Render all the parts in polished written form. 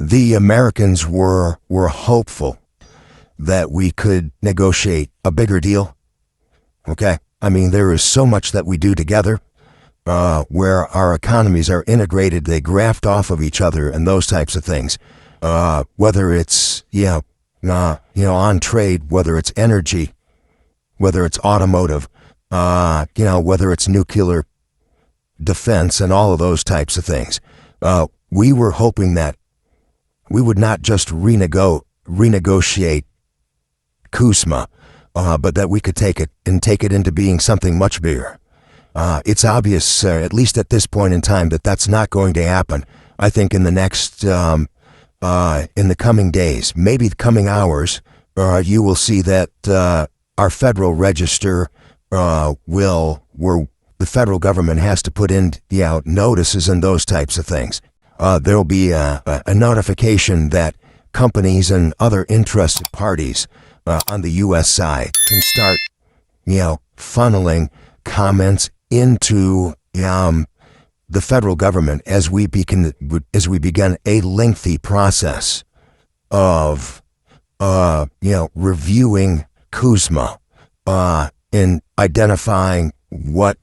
the Americans were hopeful that we could negotiate a bigger deal. Okay? I mean, there is so much that we do together where our economies are integrated, they graft off of each other and those types of things. Whether it's, on trade, whether it's energy, whether it's automotive, whether it's nuclear defense and all of those types of things. We were hoping that we would not just renegotiate CUSMA, but that we could take it into being something much bigger. It's obvious, at least at this point in time, that that's not going to happen. I think in the next, in the coming days, maybe the coming hours, you will see that our federal register the federal government has to put in notices and those types of things. There'll be a notification that companies and other interested parties on the U.S. side can start, funneling comments into the federal government as we begin a lengthy process of reviewing CUSMA and identifying what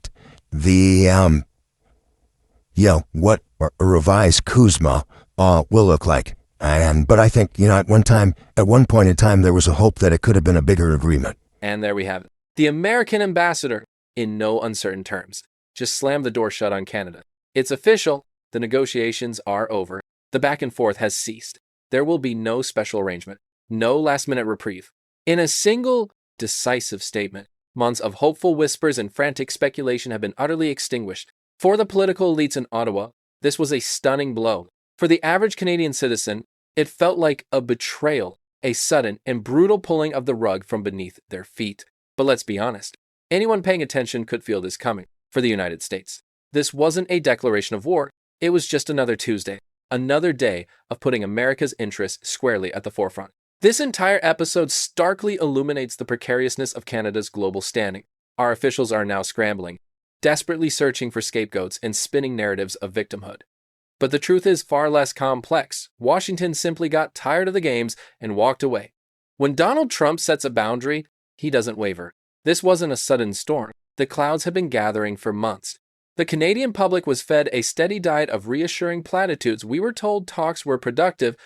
what a revised CUSMA will look like. But I think, at one point in time, there was a hope that it could have been a bigger agreement. And there we have it. The American ambassador, in no uncertain terms, just slammed the door shut on Canada. It's official. The negotiations are over. The back and forth has ceased. There will be no special arrangement, no last-minute reprieve. In a single, decisive statement, months of hopeful whispers and frantic speculation have been utterly extinguished. For the political elites in Ottawa, this was a stunning blow. For the average Canadian citizen, it felt like a betrayal, a sudden and brutal pulling of the rug from beneath their feet. But let's be honest, anyone paying attention could feel this coming. For the United States, this wasn't a declaration of war. It was just another Tuesday, another day of putting America's interests squarely at the forefront. This entire episode starkly illuminates the precariousness of Canada's global standing. Our officials are now scrambling, desperately searching for scapegoats and spinning narratives of victimhood. But the truth is far less complex. Washington simply got tired of the games and walked away. When Donald Trump sets a boundary, he doesn't waver. This wasn't a sudden storm. The clouds had been gathering for months. The Canadian public was fed a steady diet of reassuring platitudes. We were told talks were productive,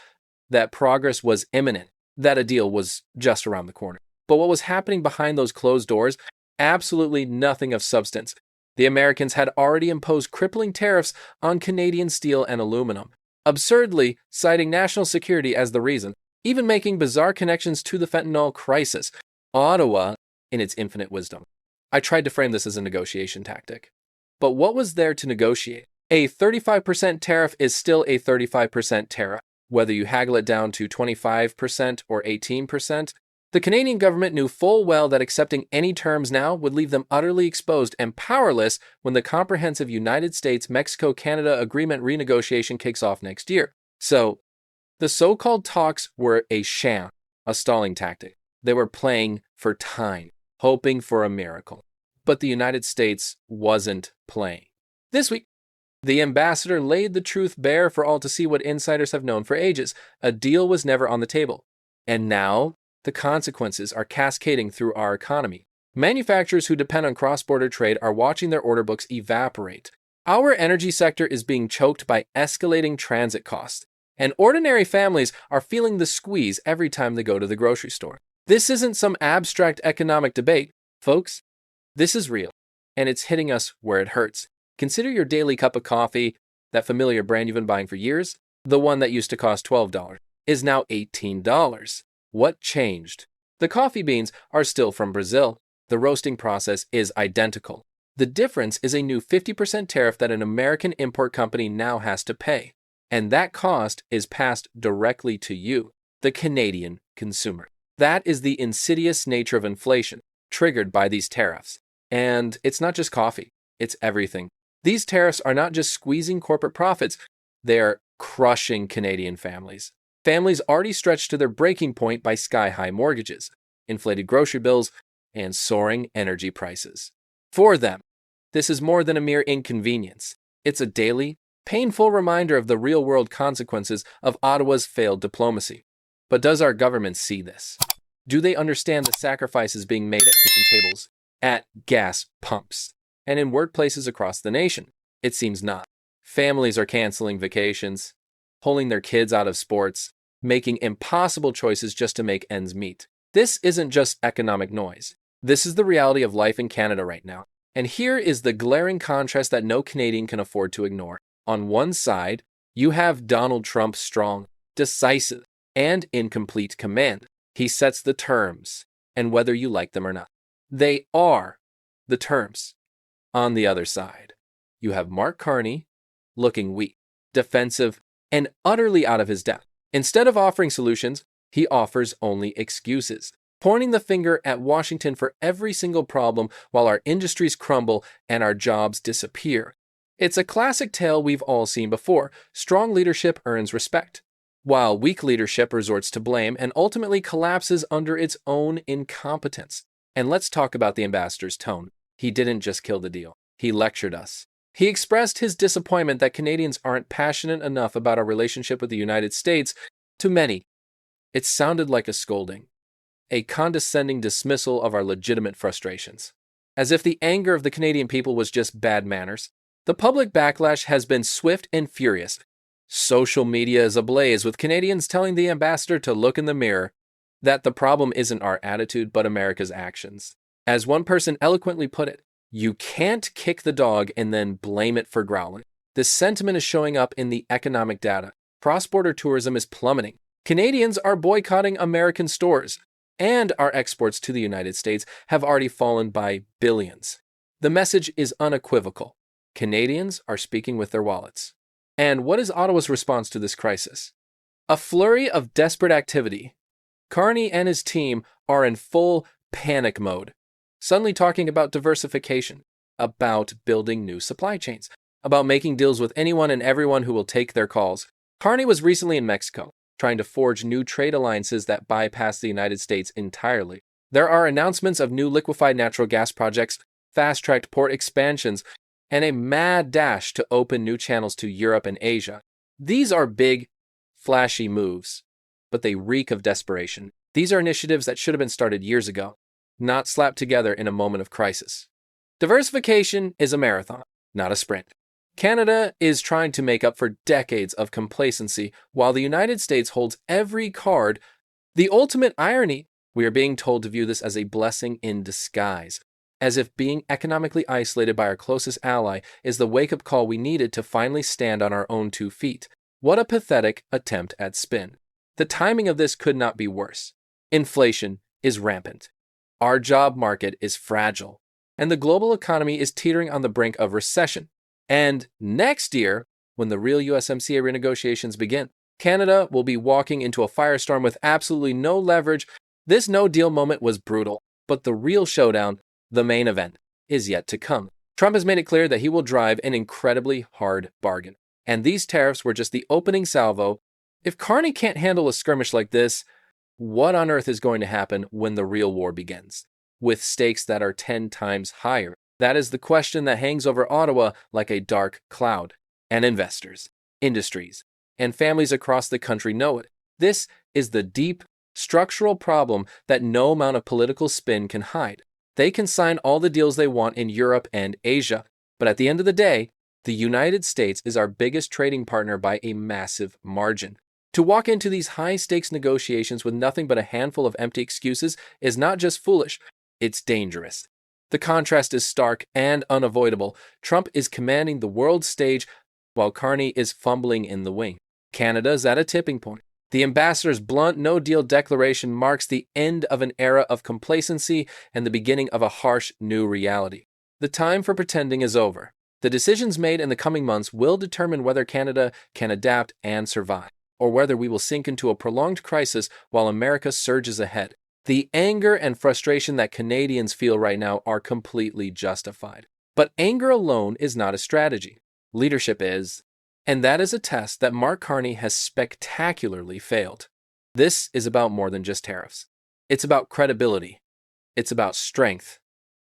that progress was imminent, that a deal was just around the corner. But what was happening behind those closed doors? Absolutely nothing of substance. The Americans had already imposed crippling tariffs on Canadian steel and aluminum, absurdly citing national security as the reason, even making bizarre connections to the fentanyl crisis. Ottawa, in its infinite wisdom. I tried to frame this as a negotiation tactic. But what was there to negotiate? A 35% tariff is still a 35% tariff, whether you haggle it down to 25% or 18%. The Canadian government knew full well that accepting any terms now would leave them utterly exposed and powerless when the comprehensive United States-Mexico-Canada agreement renegotiation kicks off next year. So, the so-called talks were a sham, a stalling tactic. They were playing for time, hoping for a miracle. But the United States wasn't playing. This week, the ambassador laid the truth bare for all to see what insiders have known for ages. A deal was never on the table. And now, the consequences are cascading through our economy. Manufacturers who depend on cross-border trade are watching their order books evaporate. Our energy sector is being choked by escalating transit costs. And ordinary families are feeling the squeeze every time they go to the grocery store. This isn't some abstract economic debate, folks. This is real, and it's hitting us where it hurts. Consider your daily cup of coffee, that familiar brand you've been buying for years. The one that used to cost $12 is now $18. What changed? The coffee beans are still from Brazil. The roasting process is identical. The difference is a new 50% tariff that an American import company now has to pay. And that cost is passed directly to you, the Canadian consumer. That is the insidious nature of inflation, triggered by these tariffs. And it's not just coffee, it's everything. These tariffs are not just squeezing corporate profits, they are crushing Canadian families. Families already stretched to their breaking point by sky-high mortgages, inflated grocery bills, and soaring energy prices. For them, this is more than a mere inconvenience. It's a daily, Painful reminder of the real-world consequences of Ottawa's failed diplomacy. But does our government see this? Do they understand the sacrifices being made at kitchen tables, at gas pumps, and in workplaces across the nation? It seems not. Families are canceling vacations, pulling their kids out of sports, making impossible choices just to make ends meet. This isn't just economic noise. This is the reality of life in Canada right now. And here is the glaring contrast that no Canadian can afford to ignore. On one side, you have Donald Trump strong, decisive, and in complete command. He sets the terms, and whether you like them or not, they are the terms. On the other side, you have Mark Carney looking weak, defensive, and utterly out of his depth. Instead of offering solutions, he offers only excuses, pointing the finger at Washington for every single problem while our industries crumble and our jobs disappear. It's a classic tale we've all seen before. Strong leadership earns respect, while weak leadership resorts to blame and ultimately collapses under its own incompetence. And let's talk about the ambassador's tone. He didn't just kill the deal. He lectured us. He expressed his disappointment that Canadians aren't passionate enough about our relationship with the United States. To many, it sounded like a scolding, a condescending dismissal of our legitimate frustrations, as if the anger of the Canadian people was just bad manners. The public backlash has been swift and furious. Social media is ablaze with Canadians telling the ambassador to look in the mirror, that the problem isn't our attitude but America's actions. As one person eloquently put it, you can't kick the dog and then blame it for growling. This sentiment is showing up in the economic data. Cross-border tourism is plummeting. Canadians are boycotting American stores, and our exports to the United States have already fallen by billions. The message is unequivocal. Canadians are speaking with their wallets. And what is Ottawa's response to this crisis? A flurry of desperate activity. Carney and his team are in full panic mode, suddenly talking about diversification, about building new supply chains, about making deals with anyone and everyone who will take their calls. Carney was recently in Mexico, trying to forge new trade alliances that bypass the United States entirely. There are announcements of new liquefied natural gas projects, fast-tracked port expansions, and a mad dash to open new channels to Europe and Asia. These are big, flashy moves, but they reek of desperation. These are initiatives that should have been started years ago, not slapped together in a moment of crisis. Diversification is a marathon, not a sprint. Canada is trying to make up for decades of complacency, while the United States holds every card. The ultimate irony, we are being told to view this as a blessing in disguise, as if being economically isolated by our closest ally is the wake-up call we needed to finally stand on our own 2 feet. What a pathetic attempt at spin. The timing of this could not be worse. Inflation is rampant. Our job market is fragile, and the global economy is teetering on the brink of recession. And next year, when the real USMCA renegotiations begin, Canada will be walking into a firestorm with absolutely no leverage. This no-deal moment was brutal, but the real showdown, the main event, is yet to come. Trump has made it clear that he will drive an incredibly hard bargain, and these tariffs were just the opening salvo. If Carney can't handle a skirmish like this, what on earth is going to happen when the real war begins, with stakes that are 10 times higher? That is the question that hangs over Ottawa like a dark cloud. And investors, industries, and families across the country know it. This is the deep, structural problem that no amount of political spin can hide. They can sign all the deals they want in Europe and Asia, but at the end of the day, the United States is our biggest trading partner by a massive margin. To walk into these high-stakes negotiations with nothing but a handful of empty excuses is not just foolish, it's dangerous. The contrast is stark and unavoidable. Trump is commanding the world stage while Carney is fumbling in the wing. Canada is at a tipping point. The ambassador's blunt no-deal declaration marks the end of an era of complacency and the beginning of a harsh new reality. The time for pretending is over. The decisions made in the coming months will determine whether Canada can adapt and survive, or whether we will sink into a prolonged crisis while America surges ahead. The anger and frustration that Canadians feel right now are completely justified. But anger alone is not a strategy. Leadership is. And that is a test that Mark Carney has spectacularly failed. This is about more than just tariffs. It's about credibility. It's about strength.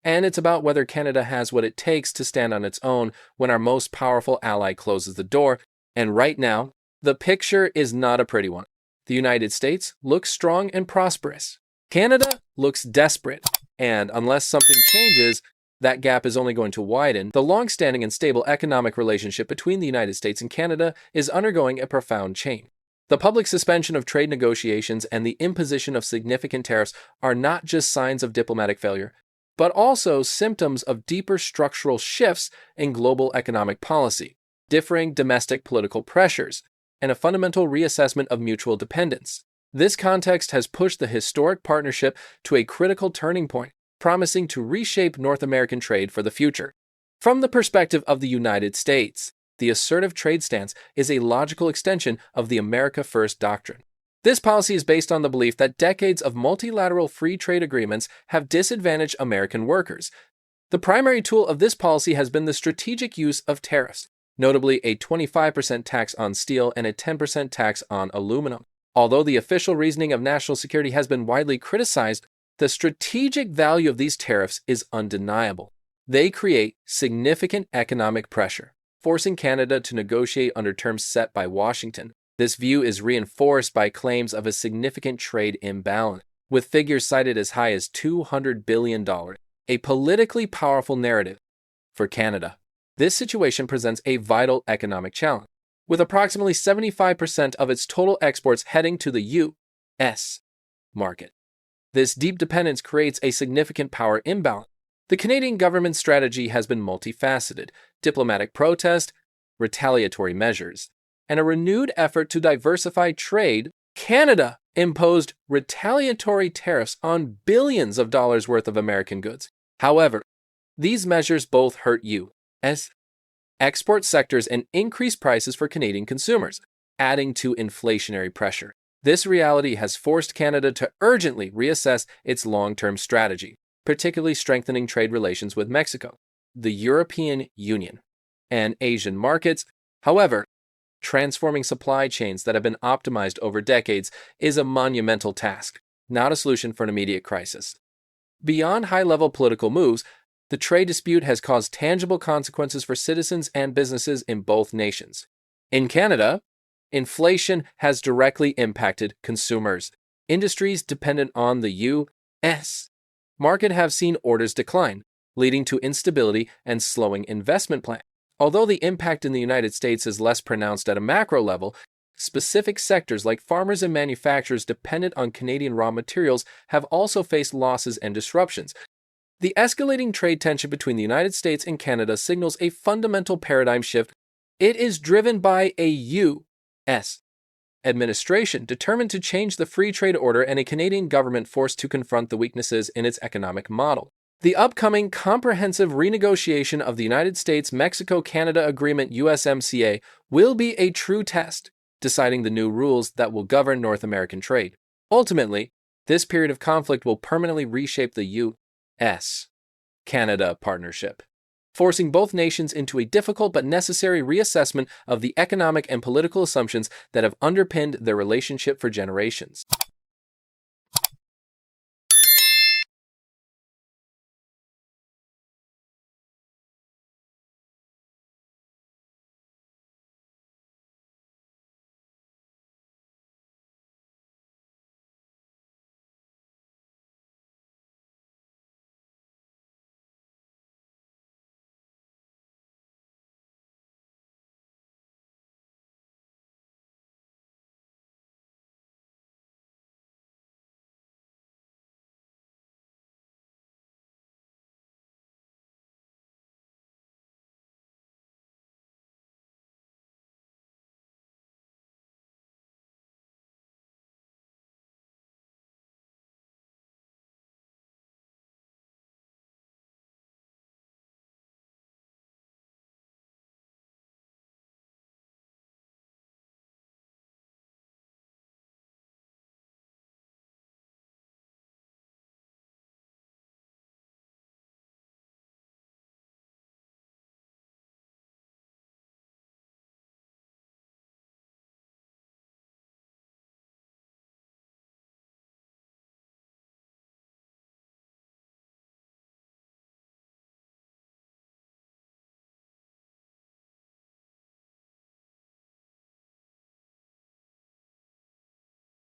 And it's about whether Canada has what it takes to stand on its own when our most powerful ally closes the door. And right now, the picture is not a pretty one. The United States looks strong and prosperous. Canada looks desperate. And unless something changes, that gap is only going to widen. The long-standing and stable economic relationship between the United States and Canada is undergoing a profound change. The public suspension of trade negotiations and the imposition of significant tariffs are not just signs of diplomatic failure, but also symptoms of deeper structural shifts in global economic policy, differing domestic political pressures, and a fundamental reassessment of mutual dependence. This context has pushed the historic partnership to a critical turning point, promising to reshape North American trade for the future. From the perspective of the United States, the assertive trade stance is a logical extension of the America First doctrine. This policy is based on the belief that decades of multilateral free trade agreements have disadvantaged American workers. The primary tool of this policy has been the strategic use of tariffs, notably a 25% tax on steel and a 10% tax on aluminum. Although the official reasoning of national security has been widely criticized, the strategic value of these tariffs is undeniable. They create significant economic pressure, forcing Canada to negotiate under terms set by Washington. This view is reinforced by claims of a significant trade imbalance, with figures cited as high as $200 billion, a politically powerful narrative for Canada. This situation presents a vital economic challenge, with approximately 75% of its total exports heading to the U.S. market. This deep dependence creates a significant power imbalance. The Canadian government's strategy has been multifaceted: diplomatic protest, retaliatory measures, and a renewed effort to diversify trade. Canada imposed retaliatory tariffs on billions of dollars worth of American goods. However, these measures both hurt U.S. export sectors and increase prices for Canadian consumers, adding to inflationary pressure. This reality has forced Canada to urgently reassess its long-term strategy, particularly strengthening trade relations with Mexico, the European Union, and Asian markets. However, transforming supply chains that have been optimized over decades is a monumental task, not a solution for an immediate crisis. Beyond high-level political moves, the trade dispute has caused tangible consequences for citizens and businesses in both nations. In Canada, inflation has directly impacted consumers. Industries dependent on the U.S. market have seen orders decline, leading to instability and slowing investment plans. Although the impact in the United States is less pronounced at a macro level, specific sectors like farmers and manufacturers dependent on Canadian raw materials have also faced losses and disruptions. The escalating trade tension between the United States and Canada signals a fundamental paradigm shift. It is driven by a U.S. administration determined to change the free trade order and a Canadian government forced to confront the weaknesses in its economic model. The upcoming comprehensive renegotiation of the United States-Mexico-Canada Agreement USMCA will be a true test, deciding the new rules that will govern North American trade. Ultimately, this period of conflict will permanently reshape the U.S.-Canada partnership, forcing both nations into a difficult but necessary reassessment of the economic and political assumptions that have underpinned their relationship for generations.